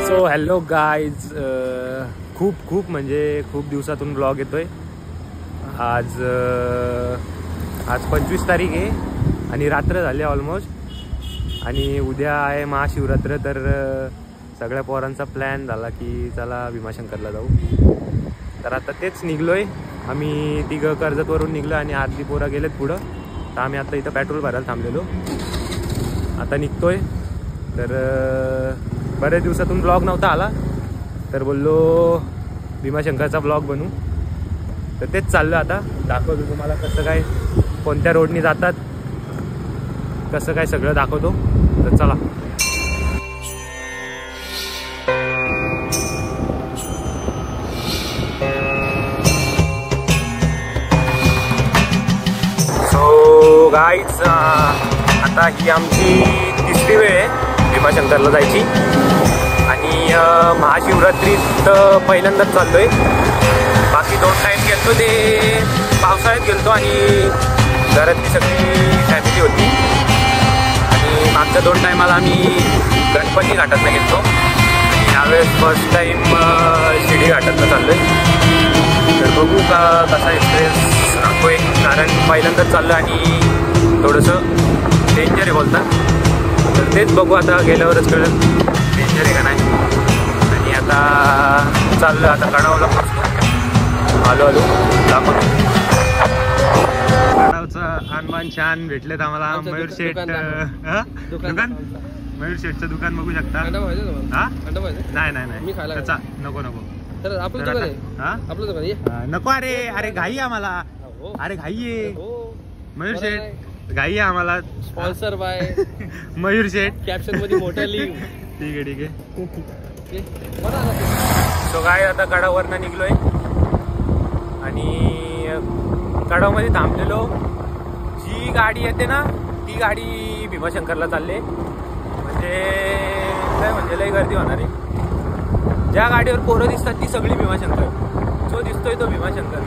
So hello guys, खूप म्हणजे खूप दिवसातून ब्लॉग येतोय. आज 25 तारीख आहे आणि रात्र झाली ऑलमोस्ट. आणि उद्या आहे महाशिवरात्र. तर सगळ्या पोरांचा प्लॅन झाला की चला भीमाशंकरला जाऊ. तर आता तेच निघलोय आम्ही. तिघं कर्जतवरून निघलो आणि आधी पोरं गेलेत पुढं. तर आम्ही आता इथं पेट्रोल भरायला थांबलेलो. आता निघतोय. तर बऱ्याच दिवसातून ब्लॉग नव्हता आला, तर बोललो भीमाशंकरचा ब्लॉग बनवू. तर तेच चाललं. आता दाखवतो तुम्हाला कसं काय, कोणत्या रोडनी जातात, कसं काय सगळं दाखवतो. तर चला. सो गाईज, आता ही आमची तिसरी वेळ आहे भीमाशंकरला जायची. आणि महाशिवरात्रीत पहिल्यांदाच चाललोय. बाकी 2 टाईम गेलतो, ते पावसाळ्यात गेलतो आणि घरातली सगळी फॅमिली होती. आणि मागच्या 2 टायमाला आम्ही गणपती घाटातनं गेलतो. आणि यावेळेस फर्स्ट टाईम शिर्डी घाटातनं चाललोय. तर बघू का कसा एक्सपिरियन्स राहतोय, कारण पहिल्यांदाच चाललो आणि थोडंसं डेंजर आहे बोलतात. तर तेच बघू आता, गेल्यावरच कळलं डेंजर आहे का नाही. आणि आता चाललं, आता कडावला पोहोचलो. आलो दाखवतो. कडावचं हनुमान छान भेटलेत आम्हाला. मयूर शेठ दुकान, मयूर शेठचं दुकान बघू शकता. नाही त्याचा नको नको. अरे घाई आम्हाला, अरे घाई आहे मयूर शेठ, घाई आहे आम्हाला. Sponsor by Mayur Sheth. Caption मध्ये मोठा लिंक. ठीक आहे. सो काय, आता कडावरनं निघलोय आणि कडावमध्ये थांबलेलो. जी गाडी येते ना ती गाडी भीमाशंकरला चालले. म्हणजे काय म्हणजे लय गर्दी होणार आहे. ज्या गाडीवर पोरं दिसतात ती सगळी भीमाशंकर. जो दिसतोय तो भीमाशंकर.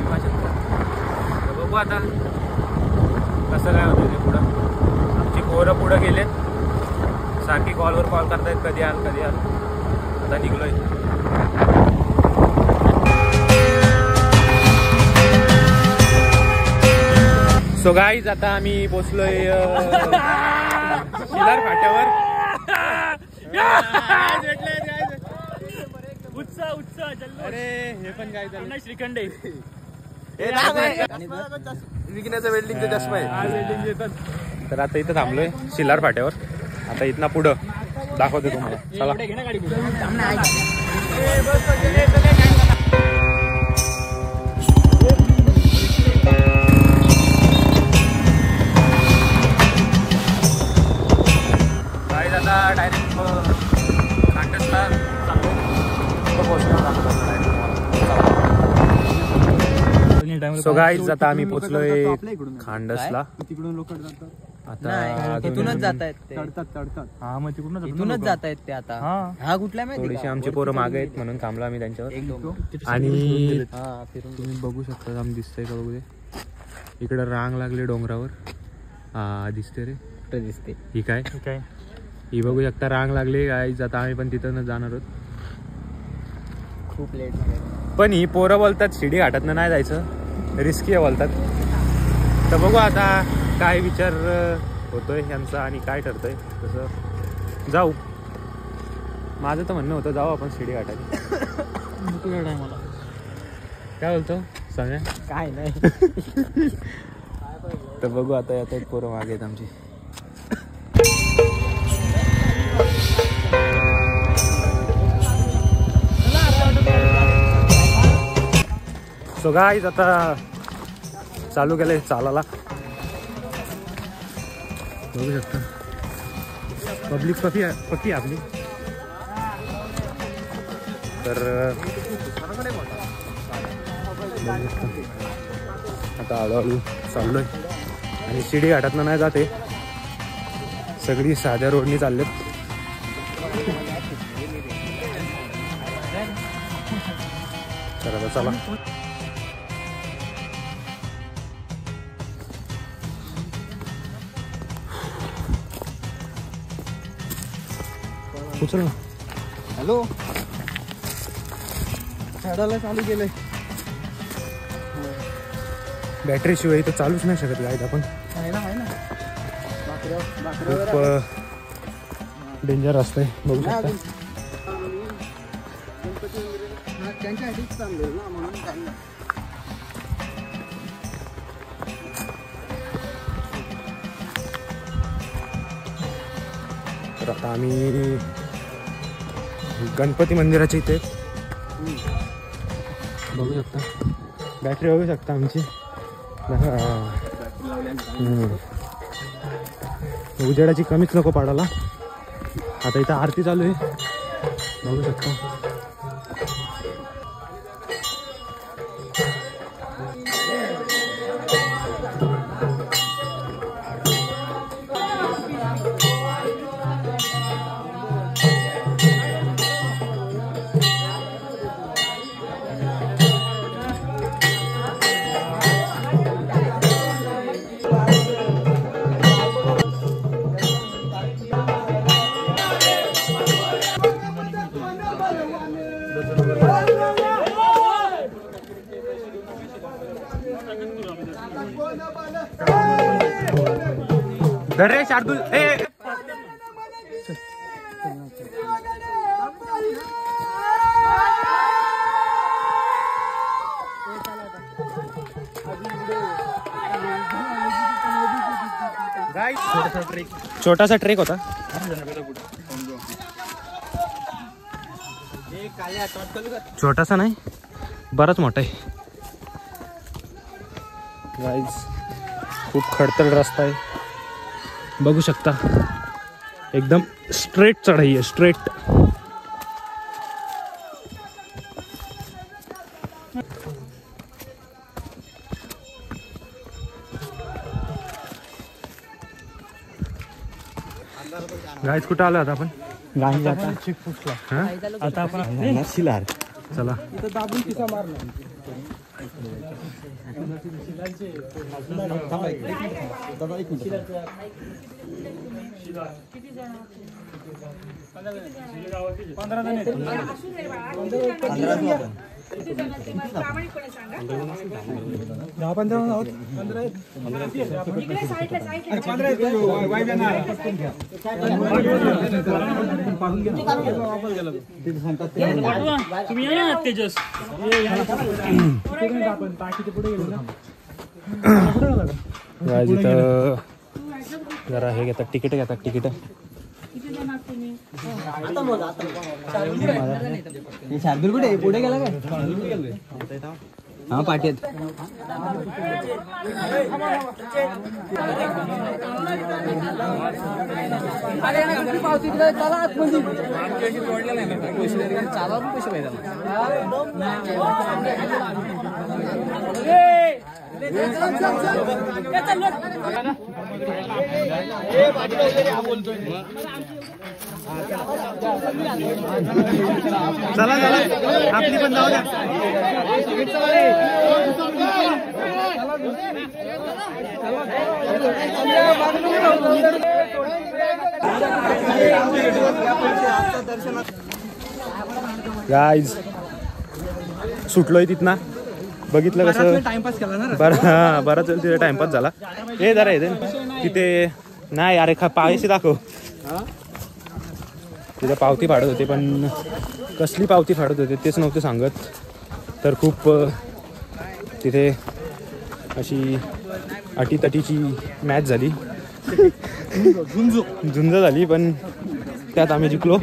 तर बघू आता कसं काय होतं ते पुढं. आमची पोरं पुढं गेलेत, सारखी कॉलवर कॉल करतायत, कधी आल. आता निघलोय. सो गाईज, आता आम्ही पोचलोय शिलार फाट्यावर. अरे हे पण काय झालं, श्रीखंड विकण्याचा वेल्डिंगचा चष्मा आहे. तर आता इथं थांबलोय शिलार फाट्यावर. आता इथनं पुढं दाखवतो तुम्हाला. चला. आता डायरेक्ट खांडसला सो गाईज, आता आम्ही पोचलोय खांडसला. तिकडून लोक आता तिथूनच जात आहेत ते. हा, मग तिथूनच जात आहेत ते. आता हा कुठला माहिती, थोडीशी आमची पोरं मागे आहेत म्हणून थांबलो आम्ही त्यांच्यावर. आणि तुम्ही बघू शकता, आम्ही दिसतंय का बघू दे. इकडं रांग लागली डोंगरावर. हा दिसते रे, कुठं दिसते ही काय ही बघू शकता, रांग लागली गाईज. आता आम्ही पण तिथूनच जाणार आहोत. खूप लेट. पण ही पोरं बोलतात शिर्डी घाटातनं नाही जायचं, रिस्की आहे बोलतात. तर बघू आता काय विचार होतोय यांचा आणि काय ठरतंय तसं जाऊ. माझं तर म्हणणं होतं जाऊ आपण शिर्डी घाटात. मला काय बोलतो सांगा. काय नाही. तर बघू आता येत आहेत पोरं मागे आहेत आमची. सो गाईज, आता चालू केलंय चालायला. बघू शकता पब्लिक पक्की आपली. तर आता हळूहळू चाललोय. आणि शिडी घाटातनं नाही जाते, सगळी साध्या रोडनी चाललेत. चला चला उचल ना. हॅलो, चढायला चालू केलंय. बॅटरी शिवाय इथं चालूच नाही शकत गाईड आपण. खूप डेंजर असतंय, बघू शकता. तर आता आम्ही गणपती मंदिराच्या इथे बघू शकता. बॅटरी बघू शकता आमची. उजेडाची कमीच नको पाडायला. आता इथं आरती चालू आहे, बघू शकता. दरे शार्दुल छोटासा ट्रेक होता. छोटासा नाही, बराच मोठा आहे गाईज. खूप खडतर रस्ता आहे, बघू शकता. एकदम स्ट्रेट चढाई आहे, स्ट्रेट. गाईज कुठं आलो आता आपण? गाणी जाता आता आपण शिलार. चला जरा हे घेतात, तिकीट घेतात. तिकीट शार्दूल कुठे पुढे गेला काय? हा पाठीत. चला चला आपली पण जाऊ द्या. गाईज सुटलोय तिथनं, बघितलं कसं टाइमपास केला ना. बराच वेळ तिथे टाइमपास झाला. हे जरा येते तिथे नाही अरे पायशी दाखव. तिथे पावती फाडत होते, पण कसली पावती फाडत होते तेच नव्हते सांगत. तर खूप तिथे अशी अटीतटीची मॅच झाली, झुंज झाली, पण त्यात आम्ही जिंकलो.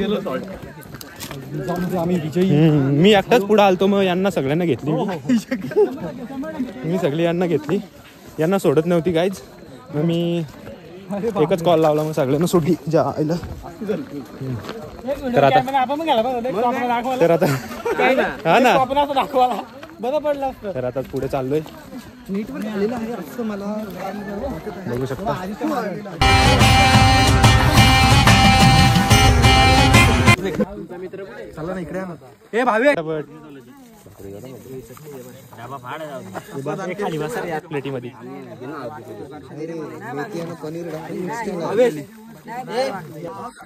मी एकटाच पुढे आलतो, मग यांना सगळ्यांना घेतली. मी सगळी यांना घेतली, यांना सोडत नव्हती गाईज. मग मी एकच कॉल लावला, मग सगळ्यांना सोडली. ज्या आईला तर आता हा ना, तर आता पुढे चाललोय. नीटवर झालेलं आहे असं मला बघू शकता. चला ना इकडे ए भावे प्लेटीमध्ये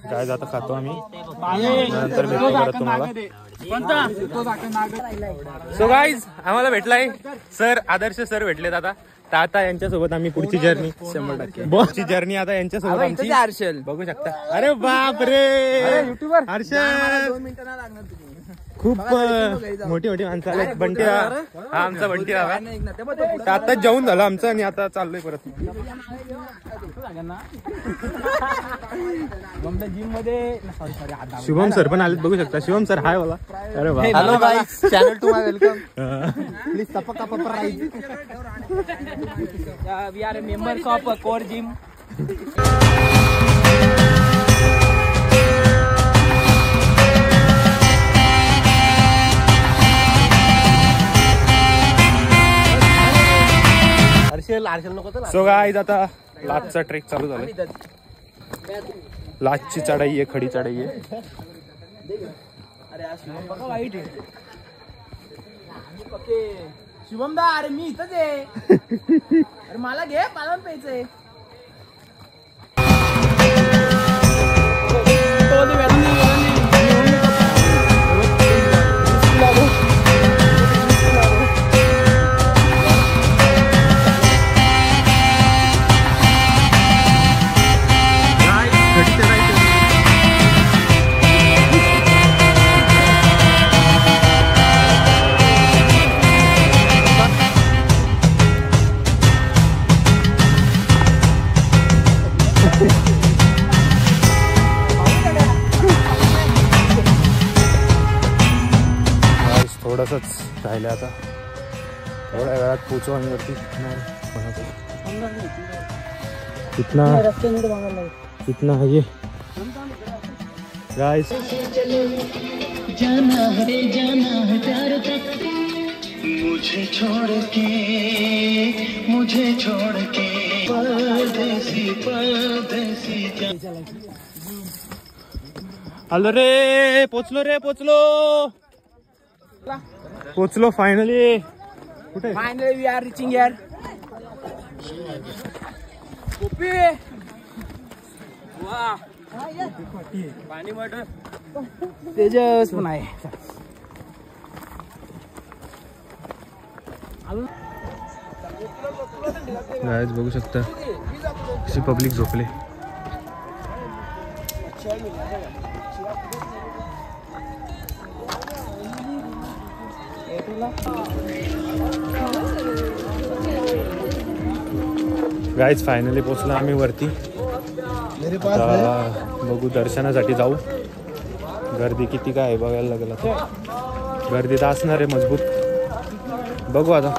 काय जाता खातो आम्ही नंतर भेटतो परत तुम्हाला. सो गाईज आम्हाला भेटलाय सर, आदर्श सर भेटलेत आता. तर आता यांच्यासोबत आम्ही पुढची जर्नी 100% बॉसची जर्नी आता यांच्यासोबत आमची. हर्षल बघू शकता. अरे बाप रे युट्यूबर हर्षल, खूप मोठी मोठी माणसं आले. बंटी हा आमचा बंटी हा आताच जेवून झालं आमचं आणि आता चाललोय परत जिम मध्ये. शुभम सर पण आलेत बघू शकता. शुभम सर हाय बोला. अरे वा. Hello guys, channel to my welcome. Please सपका पपर राईट. We are members of core gym. So guys आता लाचचा ट्रेक चालू झाला. लाचची चढाई आहे, खडी चढाई आहे. शुभम दा, अरे मी इथंच आहे. अरे मला घे, पालन प्यायचंय. थोडंसंच राहिलं आता. थोड्या वेळात पोचू आणि वरती इतना है ये गाइस. जाना है प्यार तक मुझे छोड़ के परदेसी हॅलो रे, पोचलो फायनली. कुठे finally we are reaching here. Gopi वाह, पाणी वाटर तेजस पण आहे. गाइस बघू शकता कशी पब्लिक झोपले. गाइस फायनली पोचलो आम्ही वरती. आता बघू दर्शनासाठी जाऊ. गर्दी किती काय बघायला लागेल आता. गर्दी तर असणार आहे मजबूत. बघू आता.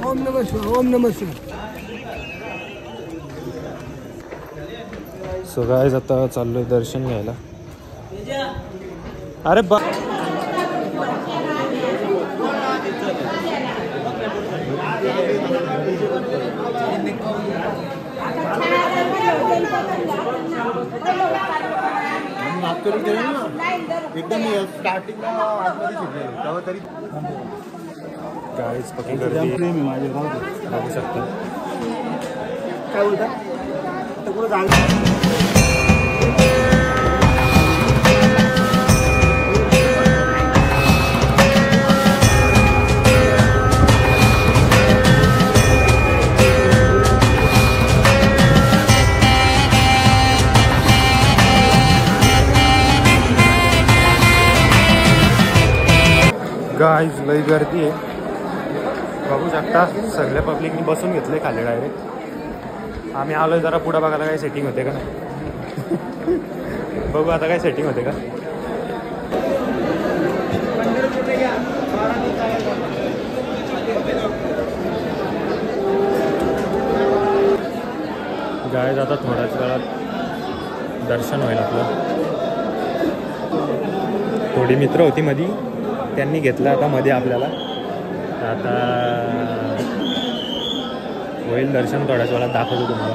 ओम नमः शिवाय, ओम नमः शिवाय. सो गाइस आता चाललोय दर्शन घ्यायला. अरे बा एकदम स्टार्टिंगला तरी गाइस पक्की गर्दी बघू शकता. काय बोलता गाइस लई गर्दी आहे बघू शकता. सगळ्या पब्लिकनी बसून घेतले खाली डायरेक्ट. आम्ही आलोय जरा पुढं बघायला काय सेटिंग होते का. बघू आता काय सेटिंग होते का. गाइस आता थोड्याच वेळात दर्शन होईल आपलं. थोडी मित्र होती मधी त्यांनी घेतलं आता मध्ये आपल्याला. आता होईल दर्शन, थोड्याच वेळात दाखवतो तुम्हाला.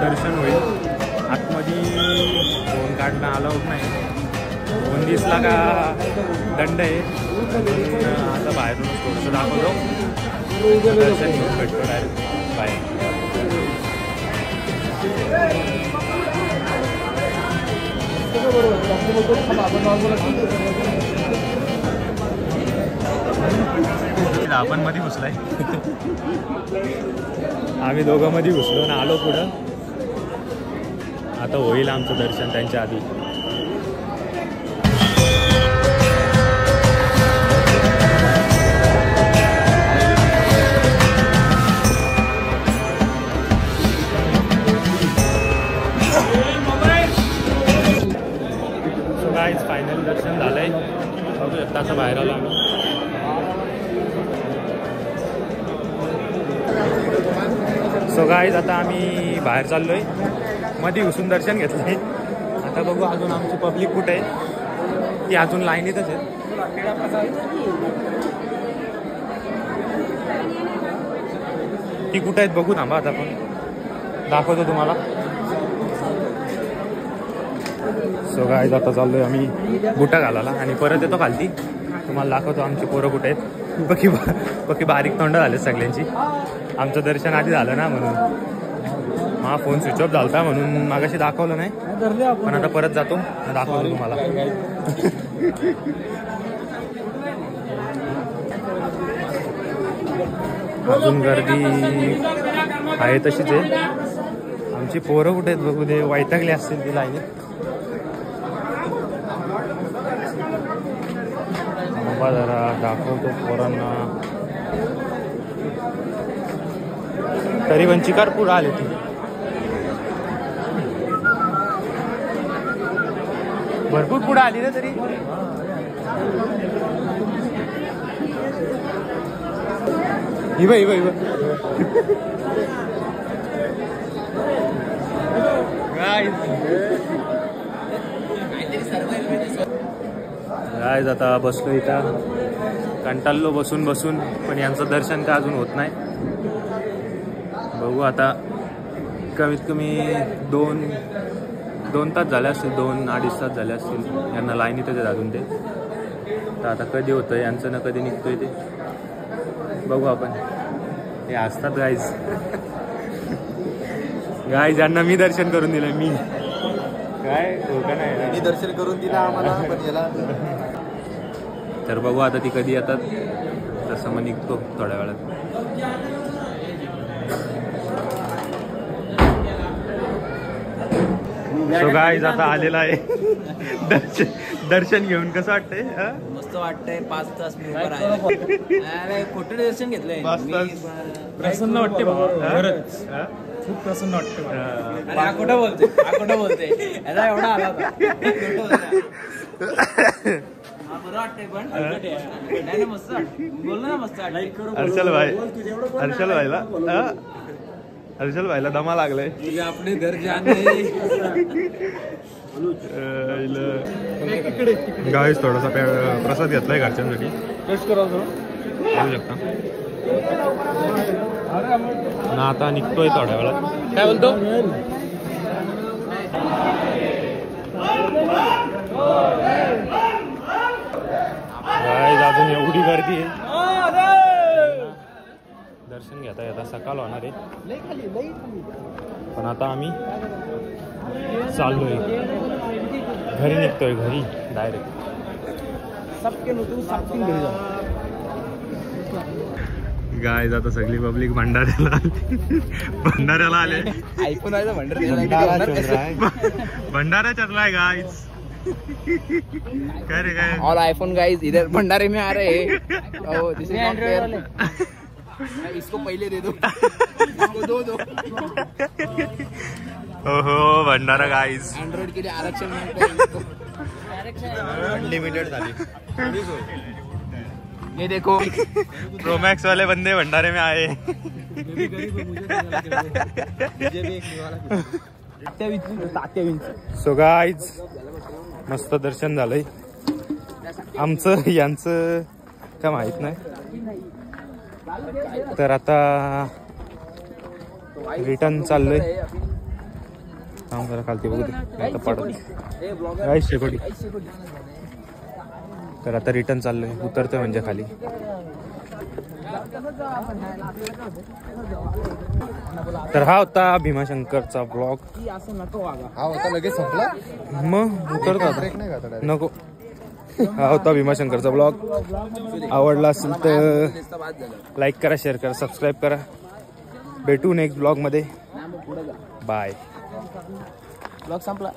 दर्शन होईल. आतमध्ये फोन काढणं अलाउड नाही. फोन दिसला का दंड आहे. आता बाहेरूनच थोडंसं दाखवतो. दर्शन घेऊन भेटतो डायरेक्ट बाहेर. आपण मध्ये घुसलाय. आम्ही दोघं मध्ये घुसलो ना आलो पुढं. आता होईल आमचं दर्शन त्यांच्या आधी. सो गाईज फायनल दर्शन झालंय. बघू शकता असं बाहेर आलो आम्ही. सो गाईज आता आम्ही बाहेर चाललोय. मध्ये घुसून दर्शन घेतलंय. आता बघू अजून आमची पब्लिक कुठे आहे. ती अजून लाईनीतच आहे. ती कुठे आहेत बघू. थांबा आता आपण दाखवतो तुम्हाला. सो गाईज आता चाललोय आम्ही बुटा घालायला आणि परत येतो खालती. तुम्हाला दाखवतो आमची पोरं कुठे आहेत. पक्की बारीक तोंड झाले सगळ्यांची. आमचं दर्शन आधी झालं ना म्हणून. हा फोन स्विच ऑफ झालता म्हणून मागाशी दाखवलं नाही. पण आता परत जातो दाखवतो तुम्हाला. अजून गर्दी आहे तशीच आहे. आमची पोरं कुठे आहेत बघू दे. वैतागली असतील ती लाईनीत. जरा दाखवतो पोरांना. तरी वंचिकार पुढं आले ती. भरपूर पुढं आली ना तरी. इव गाईज आता बसलो इथं. कंटाळलो बसून बसून. पण यांचं दर्शन का अजून होत नाही. बघू आता. कमीत कमी दोन तास झाले असतील. 2-2.5 तास झाले असतील यांना लाईनीतच आहेत अजून ते. तर आता कधी होतं यांचं ना कधी निघतोय ते बघू आपण. हे असतात गाईज. यांना मी दर्शन करून दिलं. मी काय हो का नाही. मी दर्शन करून दिलं आम्हाला पण याला. तर बघू आता ती कधी येतात. तसं मग निघतो थोड्या वेळात. सो गाईज आता आलेला आहे. दर्शन घेऊन कसं वाटतंय. मस्त वाटतंय. 5 तास मी उभा राहिलो. खोटं दर्शन घेतलंय. प्रसन्न वाटते खरंच. खूप प्रसन्न वाटते. खोटं बोलते याला एवढा आला होता. बरं वाटतंय पण नाही मस्त बोललो ना. मस्त हर्षल भाईला दमा लागलाय. आपले घर गाईस थोडासा प्रसाद घेतलाय घरच्यांसाठी. बघू शकता ना. आता निघतोय थोड्या वेळात. काय बोलतो. गाईस अजून एवढी गर्दी आहे. दर्शन घेता येता सकाळ होणार आहे. पण आता आम्ही चाललोय घरी. निघतोय घरी डायरेक्ट. गाईज आता सगळी पब्लिक भंडाऱ्याला आले. ऐकून भंडारा चल रहा है गाइस. काय रे काय. ऑल आईफोन गाइस इधर भंडारे में आ रहे हैं. दिस इज नॉट फेयर. इसको पहले दे दो. इसको दो. ओहो भंडारा गाइस. एंड्रॉइड के लिए आरक्षण मिळतंय. अनलिमिटेड झाली. ये देखो प्रोमैक्स वाले बंदे भंडारे में आए. सो गाईज मस्त दर्शन झालंय आमचं. यांचं काय माहित नाही. तर आता रिटर्न चाललोय. जरा खालती बघू दे पडत शेकोटी. तर आता रिटर्न चाललोय. उतरतोय म्हणजे खाली. तर हा होता भीमाशंकरचा ब्लॉग. हा होता लगेच संपला. मग उतरतो नको. हा होता भीमाशंकरचा ब्लॉग. आवडला असेल तर लाईक करा, शेअर करा, सबस्क्राईब करा. भेटू नेक्स्ट ब्लॉग मध्ये. बाय. ब्लॉग संपला.